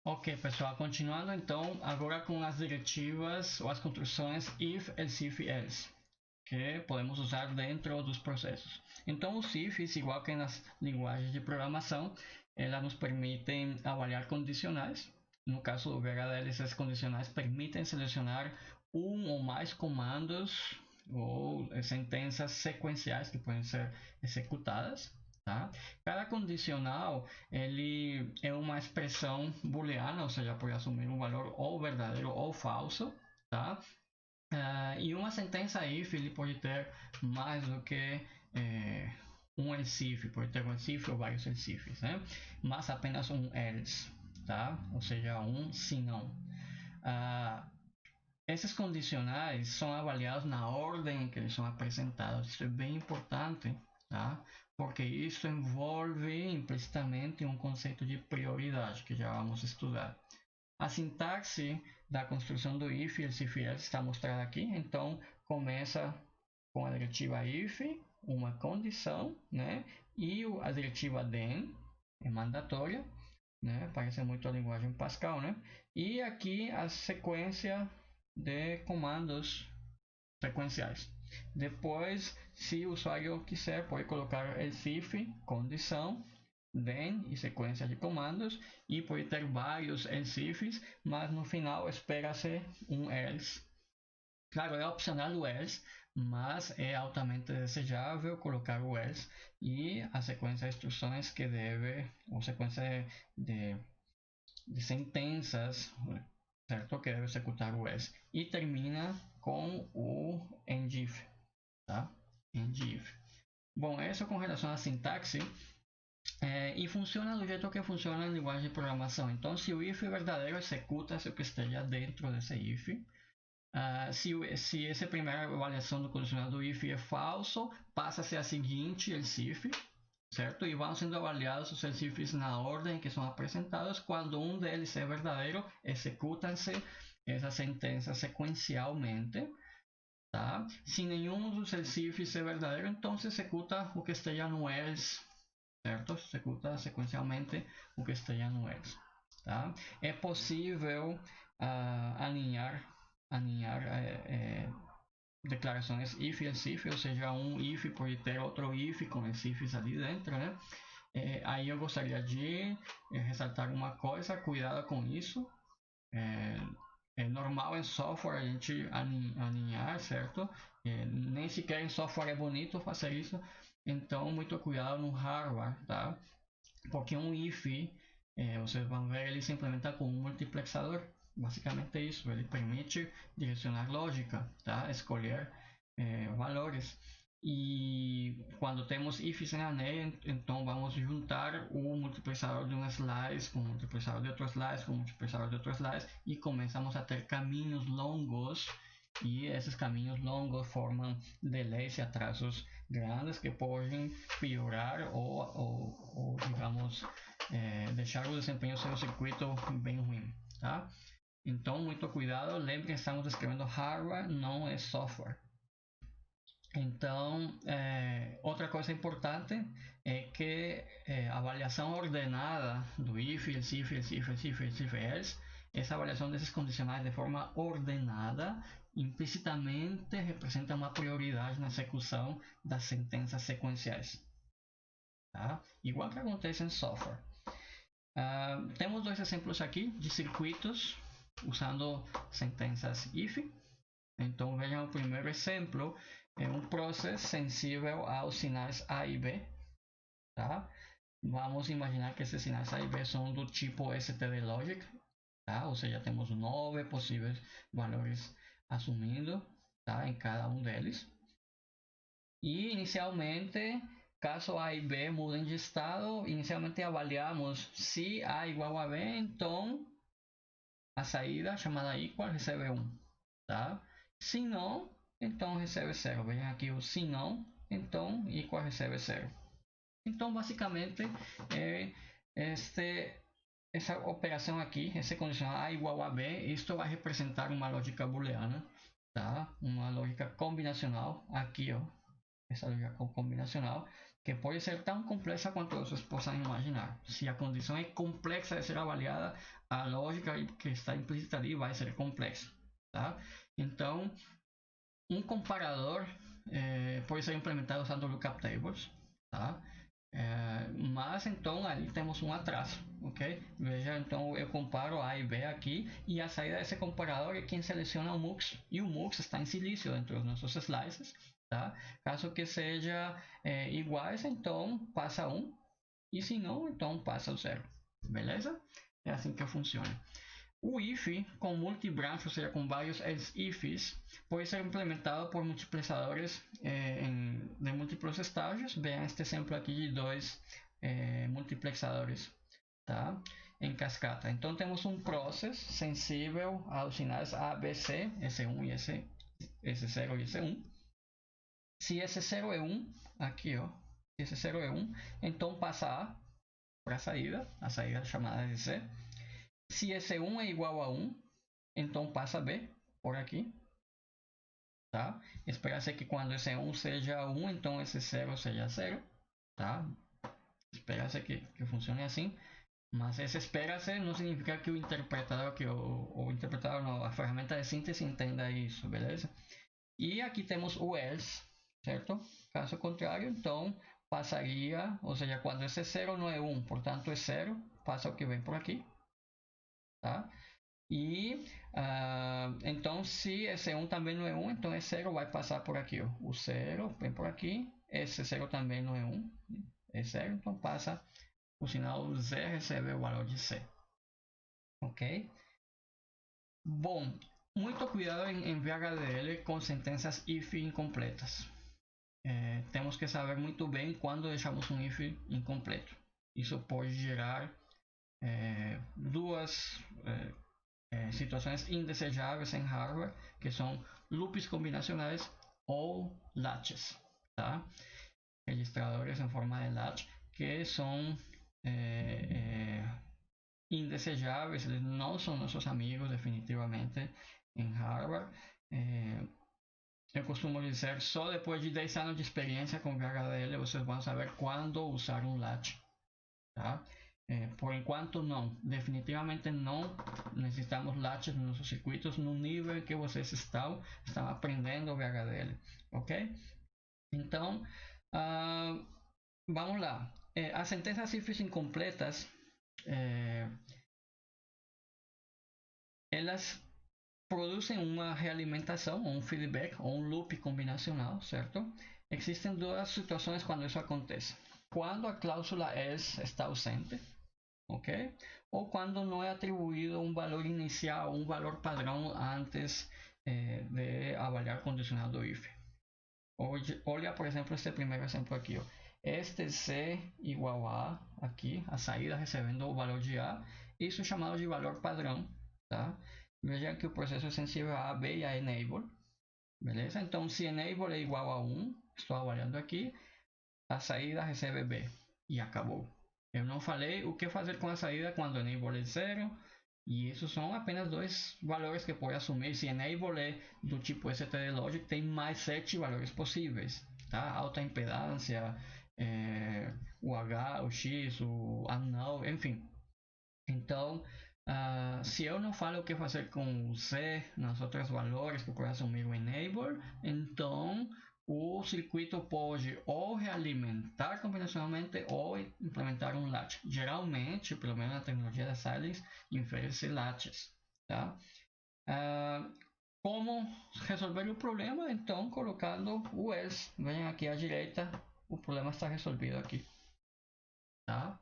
Ok, pessoal, continuando então agora com as diretivas ou as construções if, else, if, else, que podemos usar dentro dos processos. Então, os ifs, igual que nas linguagens de programação, elas nos permitem avaliar condicionais. No caso do VHDL, essas condicionais permitem selecionar um ou mais comandos ou sentenças sequenciais que podem ser executadas. Tá? Cada condicional ele é uma expressão booleana, ou seja, pode assumir um valor ou verdadeiro ou falso. Tá? E uma sentença if ele pode ter mais do que um else if, pode ter um else if ou vários else ifs, né? Mas apenas um else, tá? Ou seja, um se não. Esses condicionais são avaliados na ordem em que eles são apresentados. Isso é bem importante, tá? Porque isso envolve implicitamente um conceito de prioridade que já vamos estudar. A sintaxe da construção do if e else if else está mostrada aqui. Então, começa com a diretiva if, uma condição, né? E a diretiva then é mandatória, né? Parece muito a linguagem Pascal, né? E aqui a sequência de comandos sequenciais. Depois, se o usuário quiser, pode colocar else if, condição, then e sequência de comandos, e pode ter vários else ifs, mas no final espera-se um else. Claro, é opcional o else, mas é altamente desejável colocar o else e a sequência de instruções que deve, ou sequência de sentenças, certo? Que deve executar o else. E termina com o endif, tá? Endif. Bom, isso com relação à sintaxe. E funciona do jeito que funciona em linguagem de programação. Então, se o if é verdadeiro, executa-se o que esteja dentro desse if. Se essa primeira avaliação do condicional do if é falso, passa-se a seguinte else if, certo? E vão sendo avaliados os else ifs na ordem que são apresentados. Quando um deles é verdadeiro, executam-se essas sentenças sequencialmente. Tá? Se nenhum dos else ifs é verdadeiro, então se executa o que esteja no else, certo? Se executa sequencialmente o que esteja no else. Tá? É possível alinhar declarações if e else if, ou seja, um if pode ter outro if com else ifs ali dentro, né? Aí eu gostaria de ressaltar uma coisa, cuidado com isso. É normal em software a gente alinhar, certo? Nem sequer em software é bonito fazer isso, então muito cuidado no hardware, tá? Porque um if, vocês vão ver, ele se implementa com um multiplexador. Basicamente é isso, ele permite direcionar lógica, tá? Escolher valores. E quando temos ifs em ANEI, então vamos juntar o multiplexador de um slice com o multiplexador de outro slice com o multiplexador de outro slice e começamos a ter caminhos longos, e esses caminhos longos formam delays e atrasos grandes que podem piorar ou digamos, deixar o desempenho do seu circuito bem ruim, tá? Então, muito cuidado, lembre que estamos escrevendo hardware, não é software. Então, outra coisa importante é que a avaliação ordenada do if, else if, else if, else if, else if, else, essa avaliação desses condicionais de forma ordenada implicitamente representa uma prioridade na execução das sentenças sequenciais. Tá? Igual que acontece em software. Temos dois exemplos aqui de circuitos usando sentenças if. Então vejam o primeiro exemplo, é um process sensível aos sinais A e B. Tá? Vamos imaginar que esses sinais A e B são do tipo std logic, tá? Ou seja, temos 9 possíveis valores assumindo, tá? Em cada um deles. E inicialmente, caso A e B mudem de estado, inicialmente avaliamos se A igual a B, então a saída chamada equal recebe 1, tá? Se não, então recebe 0. Vejam aqui o se não, então equal recebe 0. Então basicamente essa operação aqui, esse condicional A igual a B, isto vai representar uma lógica booleana, tá? Uma lógica combinacional aqui, ó, essa lógica combinacional, que pode ser tão complexa quanto vocês possam imaginar. Se a condição é complexa de ser avaliada, a lógica que está implícita ali vai ser complexa. Tá? Então, um comparador pode ser implementado usando lookup tables. Tá? Mas então ali temos um atraso, ok? Veja, então eu comparo A e B aqui e a saída desse comparador é quem seleciona o MUX, e o MUX está em silício dentro dos nossos slices, tá? Caso que seja iguais, então passa 1, e se não, então passa o 0, beleza? É assim que funciona. O if com multi-branch, ou seja, com vários ifs, pode ser implementado por multiplexadores de múltiplos estágios. Veja este exemplo aqui de dois multiplexadores, tá? Em cascata. Então temos um process sensível aos sinais A, B, C, S1 e S0 e S1. Se S0 é 1, aqui ó, se S0 é 1, então passa A para a saída chamada de C. Se S1 é igual a 1, então passa B por aqui, tá? Espera-se que quando S1 seja 1, então S0 seja 0, tá? Espera-se que funcione assim, mas esse espera-se não significa que o interpretador, não, a ferramenta de síntese entenda isso, beleza? E aqui temos o else, certo? Caso contrário, então passaria, ou seja, quando esse 0 não é 1, portanto é 0, passa o que vem por aqui, tá? E então se esse 1 também não é 1, então esse 0 vai passar por aqui, ó. O 0 vem por aqui, esse 0 também não é 1, é 0, então passa o sinal Z, recebe o valor de C, ok? Bom, muito cuidado em VHDL com sentenças if incompletas. Temos que saber muito bem quando deixamos um if incompleto. Isso pode gerar duas situações indesejáveis em hardware, que são loops combinacionais ou latches, tá? Registradores em forma de latch que são indesejáveis, eles não são nossos amigos definitivamente em hardware. Eu costumo dizer, só depois de 10 anos de experiência com VHDL vocês vão saber quando usar um latch, tá? Por enquanto não, definitivamente não necessitamos latches nos nossos circuitos no nível que vocês estão aprendendo o VHDL, ok? Então, vamos lá. As sentenças if incompletas, elas produzem uma realimentação, um feedback, ou um loop combinacional, certo? Existem duas situações quando isso acontece. Quando a cláusula else está ausente, ok? Ou quando não é atribuído um valor inicial, um valor padrão antes de avaliar condicional do if. Olha, por exemplo, este primeiro exemplo aqui, ó. Este C igual a, aqui, a saída recebendo o valor de A, isso é chamado de valor padrão, tá? Veja que o processo é sensível a B e a enable, beleza? Então, se enable é igual a 1, estou avaliando aqui, a saída recebe B e acabou. Eu não falei o que fazer com a saída quando enable é 0, e esses são apenas dois valores que pode assumir. Se enable é do tipo stdlogic, tem mais 7 valores possíveis, tá? Alta impedância, o H, o X, o unknown, enfim. Então, se eu não falo o que fazer com o C nos outros valores que pode assumir o enable, então o circuito pode ou realimentar combinacionalmente ou implementar um latch. Geralmente, pelo menos na tecnologia da Xilinx, infere-se latches, tá? Como resolver o problema? Então, colocando o else. Venham aqui à direita, o problema está resolvido aqui, tá?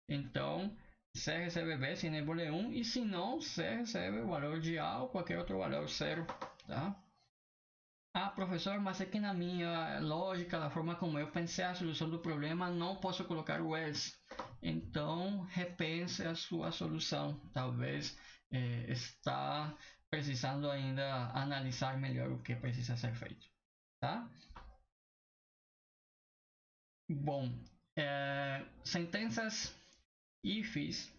Então, C recebe B se enable é 1, e se não, C recebe o valor de A ou qualquer outro valor 0, tá? Ah, professor, mas aqui na minha lógica, da forma como eu pensei a solução do problema, não posso colocar o else. Então, repense a sua solução. Talvez está precisando ainda analisar melhor o que precisa ser feito, tá? Bom, sentenças ifs,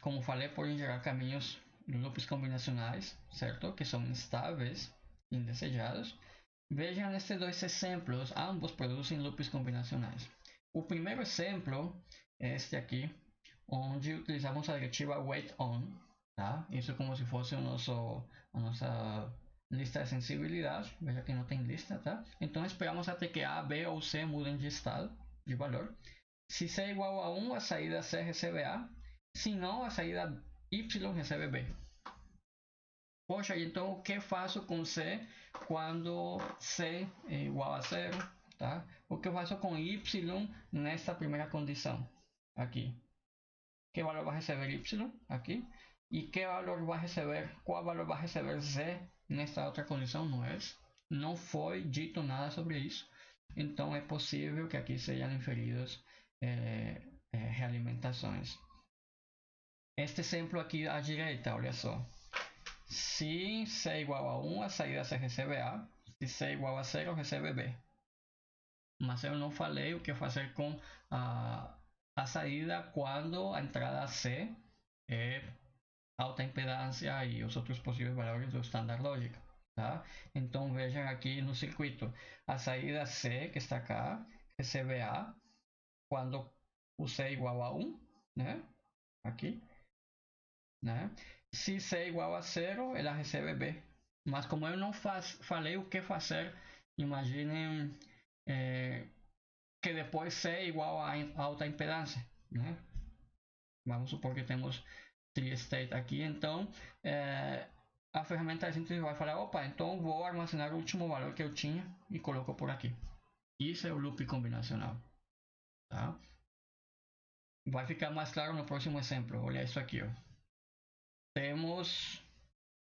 como falei, podem gerar caminhos, loops combinacionais, certo? Que são instáveis, indesejados. Vejam estes dois exemplos, ambos produzem loops combinacionais. O primeiro exemplo é este aqui, onde utilizamos a diretiva waitOn, tá? Isso é como se fosse a nossa lista de sensibilidade. Veja que não tem lista, tá? Então esperamos até que A, B ou C mudem de estado, de valor. Se C é igual a 1, a saída C recebe A. Se não, a saída Y recebe B. Poxa, então o que faço com C quando C é igual a 0? Tá? O que eu faço com Y nesta primeira condição? Aqui. Que valor vai receber Y? Aqui. E que valor vai receber, qual valor vai receber Z nesta outra condição? Não foi dito nada sobre isso. Então é possível que aqui sejam inferidos realimentações. Este exemplo aqui à direita, olha só. Se C é igual a 1, a saída C recebe A. Se C é igual a 0, recebe B. Mas eu não falei o que fazer com a saída quando a entrada C é alta impedância e os outros possíveis valores do standard logic. Tá? Então vejam aqui no circuito. A saída C, que está cá, recebe A quando o C é igual a 1. Né? Aqui. Né? Se C é igual a 0, ela recebe B. Mas como eu não falei o que fazer, imaginem que depois C é igual a alta impedância. Né? Vamos supor que temos tri-state aqui, então a ferramenta simples vai falar, opa, então vou armazenar o último valor que eu tinha e coloco por aqui. Isso é o loop combinacional. Tá? Vai ficar mais claro no próximo exemplo. Olha isso aqui. Ó. Temos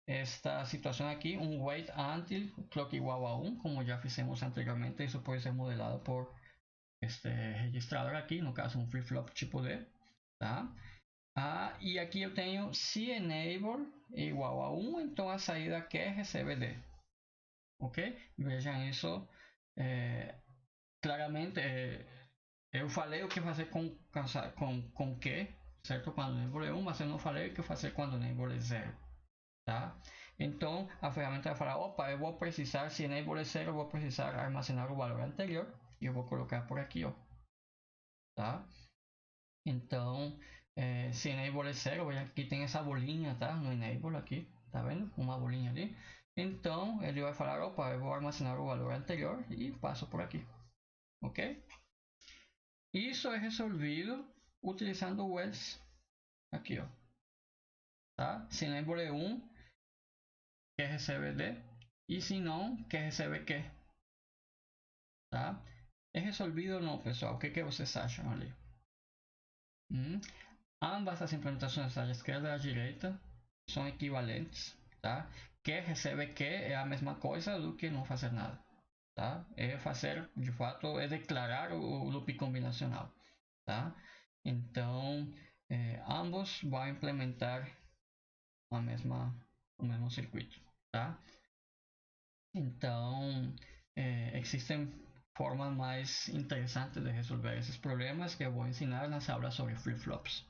esta situação aqui, um wait until clock igual a 1, como já fizemos anteriormente. Isso pode ser modelado por este registrador aqui, no caso um flip-flop tipo D. Tá? E aqui eu tenho se enable é igual a 1, então a saída Q recebe D. Ok? Vejam isso claramente. Eu falei o que fazer com Q, certo? Quando o enable é 1, mas eu não falei o que fazer quando o enable é 0. Tá? Então a ferramenta vai falar, opa, eu vou precisar, se enable é 0, eu vou precisar armazenar o valor anterior. E eu vou colocar por aqui, ó. Tá? Então, se enable é 0, veja que aqui tem essa bolinha, tá? No enable aqui, tá vendo? Uma bolinha ali. Então, ele vai falar, opa, eu vou armazenar o valor anterior e passo por aqui. Ok? Isso é resolvido utilizando o else. Aqui, ó. Tá? Se enable é 1, que recebe D. E se não, que recebe Q. Tá? É resolvido ou não, pessoal? O que vocês acham ali? Ambas as implementações da esquerda e da direita são equivalentes, tá? Que recebe que é a mesma coisa do que não fazer nada, tá? É fazer, de fato, é declarar o loop combinacional, tá? Então, ambos vão implementar o mesmo circuito, tá? Então, existem formas mais interessantes de resolver esses problemas que eu vou ensinar nas aulas sobre flip-flops.